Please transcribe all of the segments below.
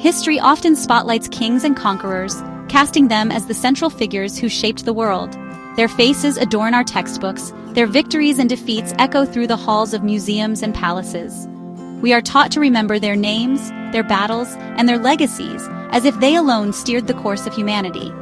History often spotlights kings and conquerors, casting them as the central figures who shaped the world. Their faces adorn our textbooks, their victories and defeats echo through the halls of museums and palaces. We are taught to remember their names, their battles, and their legacies, as if they alone steered the course of humanity.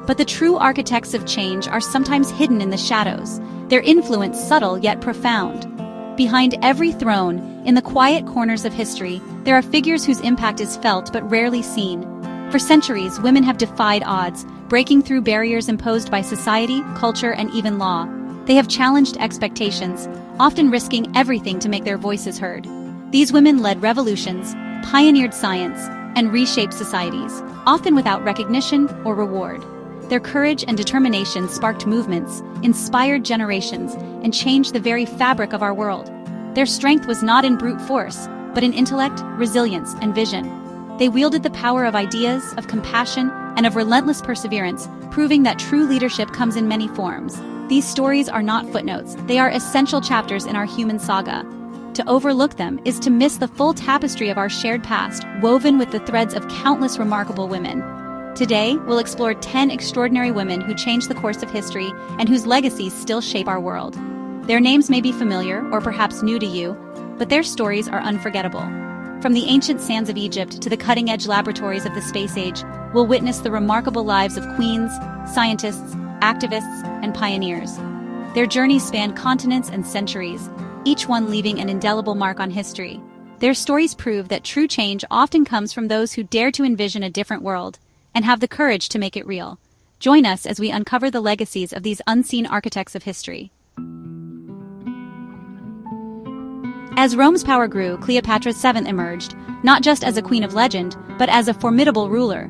But the true architects of change are sometimes hidden in the shadows, their influence subtle yet profound. Behind every throne, in the quiet corners of history, there are figures whose impact is felt but rarely seen. For centuries, women have defied odds, breaking through barriers imposed by society, culture, and even law. They have challenged expectations, often risking everything to make their voices heard. These women led revolutions, pioneered science, and reshaped societies, often without recognition or reward. Their courage and determination sparked movements, inspired generations, and changed the very fabric of our world. Their strength was not in brute force, but in intellect, resilience, and vision. They wielded the power of ideas, of compassion, and of relentless perseverance, proving that true leadership comes in many forms. These stories are not footnotes, they are essential chapters in our human saga. To overlook them is to miss the full tapestry of our shared past, woven with the threads of countless remarkable women. Today, we'll explore 10 extraordinary women who changed the course of history and whose legacies still shape our world. Their names may be familiar or perhaps new to you, but their stories are unforgettable. From the ancient sands of Egypt to the cutting-edge laboratories of the space age, we'll witness the remarkable lives of queens, scientists, activists, and pioneers. Their journeys span continents and centuries, each one leaving an indelible mark on history. Their stories prove that true change often comes from those who dare to envision a different world and have the courage to make it real. Join us as we uncover the legacies of these unseen architects of history. As Rome's power grew, Cleopatra VII emerged, not just as a queen of legend, but as a formidable ruler.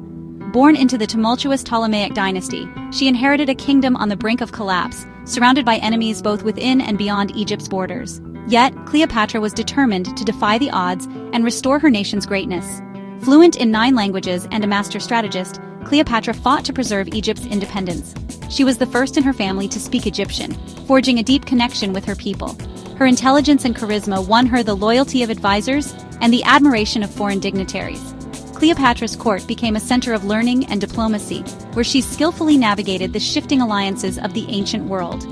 Born into the tumultuous Ptolemaic dynasty, she inherited a kingdom on the brink of collapse, surrounded by enemies both within and beyond Egypt's borders. Yet, Cleopatra was determined to defy the odds and restore her nation's greatness. Fluent in 9 languages and a master strategist, Cleopatra fought to preserve Egypt's independence. She was the first in her family to speak Egyptian, forging a deep connection with her people. Her intelligence and charisma won her the loyalty of advisors and the admiration of foreign dignitaries. Cleopatra's court became a center of learning and diplomacy, where she skillfully navigated the shifting alliances of the ancient world.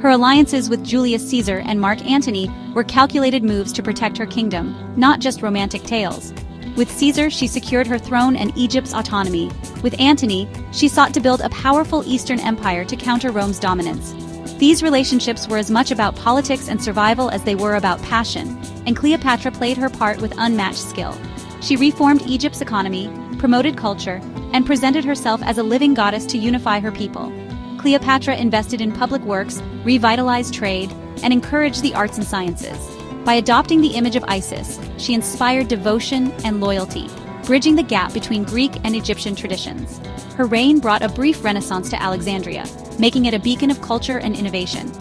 Her alliances with Julius Caesar and Mark Antony were calculated moves to protect her kingdom, not just romantic tales. With Caesar, she secured her throne and Egypt's autonomy. With Antony, she sought to build a powerful Eastern empire to counter Rome's dominance. These relationships were as much about politics and survival as they were about passion, and Cleopatra played her part with unmatched skill. She reformed Egypt's economy, promoted culture, and presented herself as a living goddess to unify her people. Cleopatra invested in public works, revitalized trade, and encouraged the arts and sciences. By adopting the image of Isis, she inspired devotion and loyalty, bridging the gap between Greek and Egyptian traditions. Her reign brought a brief renaissance to Alexandria, making it a beacon of culture and innovation.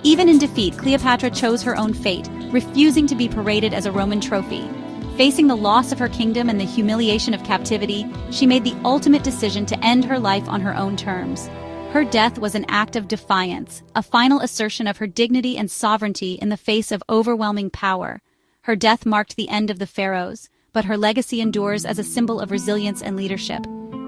Even in defeat, Cleopatra chose her own fate, refusing to be paraded as a Roman trophy. Facing the loss of her kingdom and the humiliation of captivity, she made the ultimate decision to end her life on her own terms. Her death was an act of defiance, a final assertion of her dignity and sovereignty in the face of overwhelming power. Her death marked the end of the pharaohs, but her legacy endures as a symbol of resilience and leadership.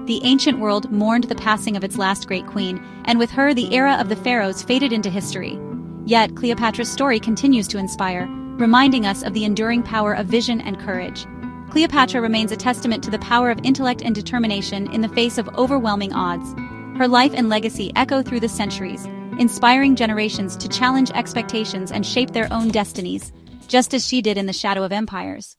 The ancient world mourned the passing of its last great queen, and with her the era of the pharaohs faded into history. Yet Cleopatra's story continues to inspire, reminding us of the enduring power of vision and courage. Cleopatra remains a testament to the power of intellect and determination in the face of overwhelming odds. Her life and legacy echo through the centuries, inspiring generations to challenge expectations and shape their own destinies, just as she did in the shadow of empires.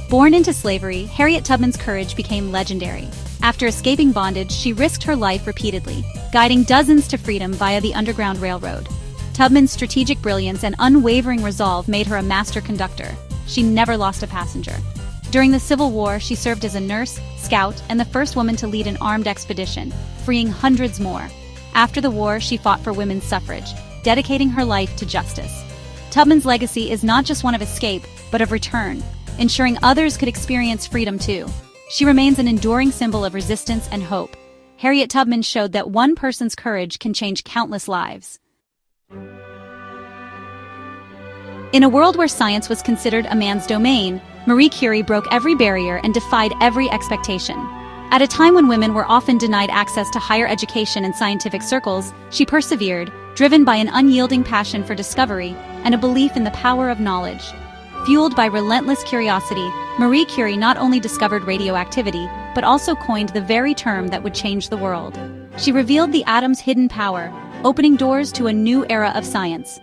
Born into slavery, Harriet Tubman's courage became legendary. After escaping bondage, she risked her life repeatedly, guiding dozens to freedom via the Underground Railroad. Tubman's strategic brilliance and unwavering resolve made her a master conductor. She never lost a passenger. During the Civil War, she served as a nurse, scout, and the first woman to lead an armed expedition, freeing hundreds more. After the war, she fought for women's suffrage, dedicating her life to justice. Tubman's legacy is not just one of escape, but of return, ensuring others could experience freedom too. She remains an enduring symbol of resistance and hope. Harriet Tubman showed that one person's courage can change countless lives. In a world where science was considered a man's domain, Marie Curie broke every barrier and defied every expectation. At a time when women were often denied access to higher education in scientific circles, she persevered, driven by an unyielding passion for discovery and a belief in the power of knowledge. Fueled by relentless curiosity, Marie Curie not only discovered radioactivity, but also coined the very term that would change the world. She revealed the atom's hidden power, opening doors to a new era of science.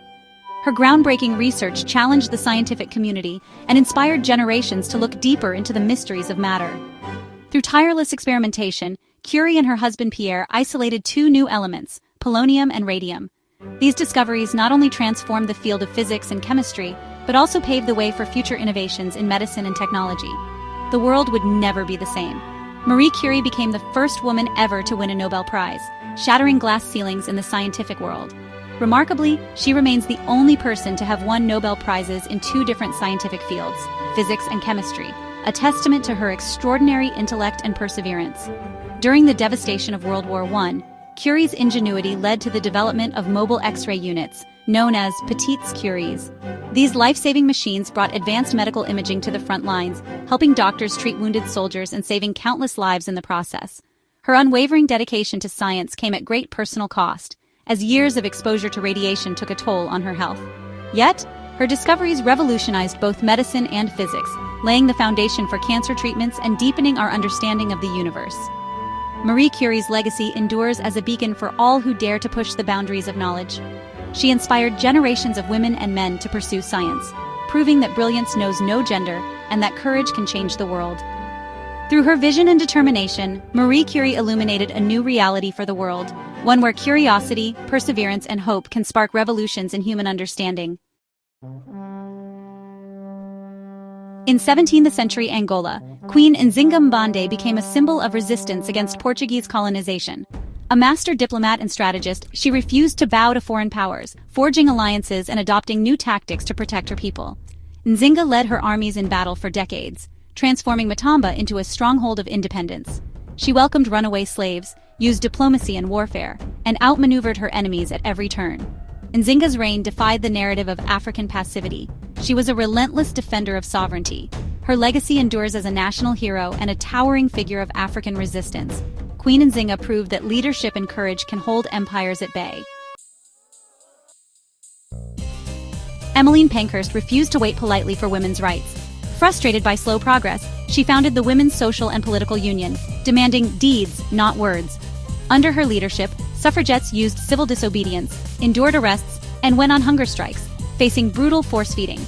Her groundbreaking research challenged the scientific community and inspired generations to look deeper into the mysteries of matter. Through tireless experimentation, Curie and her husband Pierre isolated two new elements, polonium and radium. These discoveries not only transformed the field of physics and chemistry, but also paved the way for future innovations in medicine and technology. The world would never be the same. Marie Curie became the first woman ever to win a Nobel Prize, shattering glass ceilings in the scientific world. Remarkably, she remains the only person to have won Nobel Prizes in two different scientific fields, physics and chemistry, a testament to her extraordinary intellect and perseverance. During the devastation of World War I, Curie's ingenuity led to the development of mobile X-ray units, known as petites curies. These life-saving machines brought advanced medical imaging to the front lines, helping doctors treat wounded soldiers and saving countless lives in the process. Her unwavering dedication to science came at great personal cost, as years of exposure to radiation took a toll on her health. Yet, her discoveries revolutionized both medicine and physics, laying the foundation for cancer treatments and deepening our understanding of the universe. Marie Curie's legacy endures as a beacon for all who dare to push the boundaries of knowledge. She inspired generations of women and men to pursue science, proving that brilliance knows no gender and that courage can change the world. Through her vision and determination, Marie Curie illuminated a new reality for the world, one where curiosity, perseverance, and hope can spark revolutions in human understanding. In 17th century Angola, Queen Nzinga Mbande became a symbol of resistance against Portuguese colonization. A master diplomat and strategist, she refused to bow to foreign powers, forging alliances and adopting new tactics to protect her people. Nzinga led her armies in battle for decades, transforming Matamba into a stronghold of independence. She welcomed runaway slaves, used diplomacy and warfare, and outmaneuvered her enemies at every turn. Nzinga's reign defied the narrative of African passivity. She was a relentless defender of sovereignty. Her legacy endures as a national hero and a towering figure of African resistance. Queen Nzinga proved that leadership and courage can hold empires at bay. Emmeline Pankhurst refused to wait politely for women's rights. Frustrated by slow progress, she founded the Women's Social and Political Union, demanding deeds, not words. Under her leadership, suffragettes used civil disobedience, endured arrests, and went on hunger strikes, facing brutal force-feeding.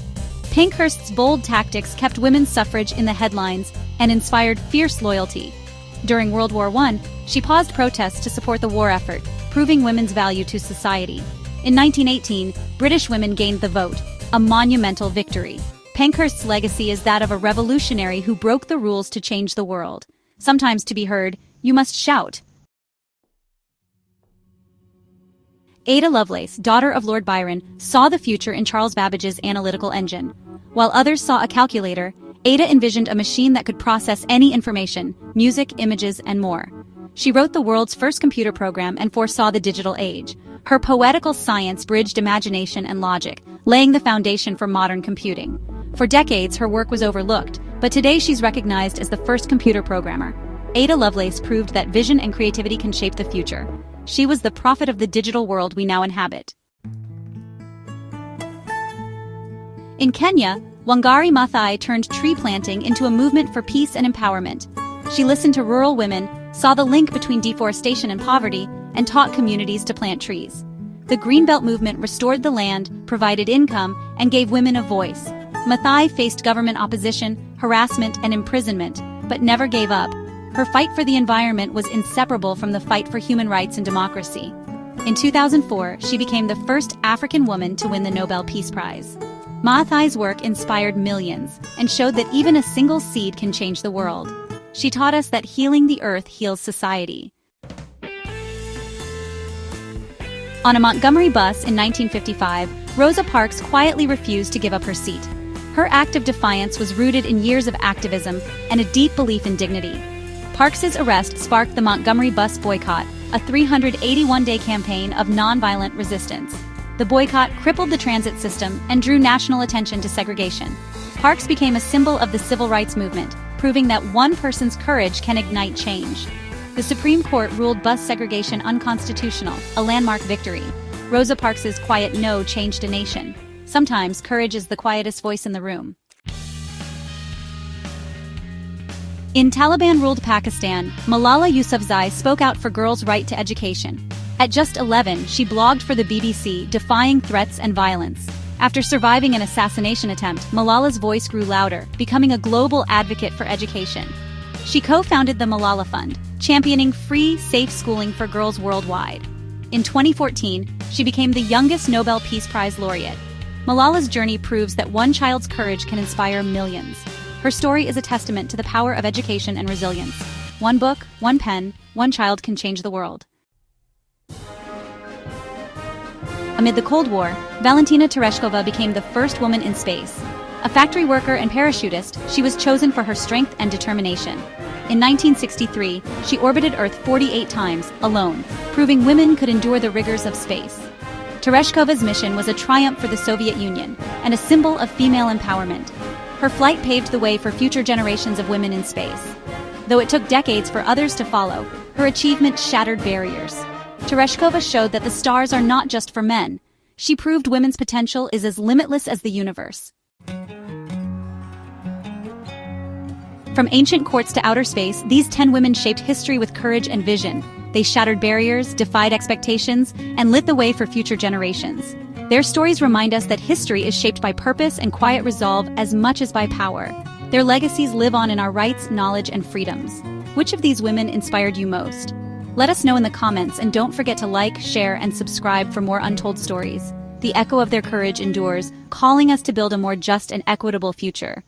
Pankhurst's bold tactics kept women's suffrage in the headlines and inspired fierce loyalty. During World War I, she paused protests to support the war effort, proving women's value to society. In 1918, British women gained the vote, a monumental victory. Pankhurst's legacy is that of a revolutionary who broke the rules to change the world. Sometimes to be heard, you must shout. Ada Lovelace, daughter of Lord Byron, saw the future in Charles Babbage's analytical engine. While others saw a calculator, Ada envisioned a machine that could process any information, music, images, and more. She wrote the world's first computer program and foresaw the digital age. Her poetical science bridged imagination and logic, laying the foundation for modern computing. For decades, her work was overlooked, but today she's recognized as the first computer programmer. Ada Lovelace proved that vision and creativity can shape the future. She was the prophet of the digital world we now inhabit. In Kenya, Wangari Maathai turned tree planting into a movement for peace and empowerment. She listened to rural women, saw the link between deforestation and poverty, and taught communities to plant trees. The Greenbelt movement restored the land, provided income, and gave women a voice. Maathai faced government opposition, harassment, and imprisonment, but never gave up. Her fight for the environment was inseparable from the fight for human rights and democracy. In 2004, she became the first African woman to win the Nobel Peace Prize. Maathai's work inspired millions and showed that even a single seed can change the world. She taught us that healing the earth heals society. On a Montgomery bus in 1955, Rosa Parks quietly refused to give up her seat. Her act of defiance was rooted in years of activism and a deep belief in dignity. Parks's arrest sparked the Montgomery bus boycott, a 381-day campaign of nonviolent resistance. The boycott crippled the transit system and drew national attention to segregation. Parks became a symbol of the civil rights movement, proving that one person's courage can ignite change. The Supreme Court ruled bus segregation unconstitutional, a landmark victory. Rosa Parks's quiet no changed a nation. Sometimes courage is the quietest voice in the room. In Taliban-ruled Pakistan, Malala Yousafzai spoke out for girls' right to education. At just 11, she blogged for the BBC, defying threats and violence. After surviving an assassination attempt, Malala's voice grew louder, becoming a global advocate for education. She co-founded the Malala Fund, championing free, safe schooling for girls worldwide. In 2014, she became the youngest Nobel Peace Prize laureate. Malala's journey proves that one child's courage can inspire millions. Her story is a testament to the power of education and resilience. One book, one pen, one child can change the world. Amid the Cold War, Valentina Tereshkova became the first woman in space. A factory worker and parachutist, she was chosen for her strength and determination. In 1963, she orbited Earth 48 times, alone, proving women could endure the rigors of space. Tereshkova's mission was a triumph for the Soviet Union and a symbol of female empowerment. Her flight paved the way for future generations of women in space. Though it took decades for others to follow, her achievement shattered barriers. Tereshkova showed that the stars are not just for men. She proved women's potential is as limitless as the universe. From ancient courts to outer space, these 10 women shaped history with courage and vision. They shattered barriers, defied expectations, and lit the way for future generations. Their stories remind us that history is shaped by purpose and quiet resolve as much as by power. Their legacies live on in our rights, knowledge, and freedoms. Which of these women inspired you most? Let us know in the comments, and don't forget to like, share, and subscribe for more untold stories. The echo of their courage endures, calling us to build a more just and equitable future.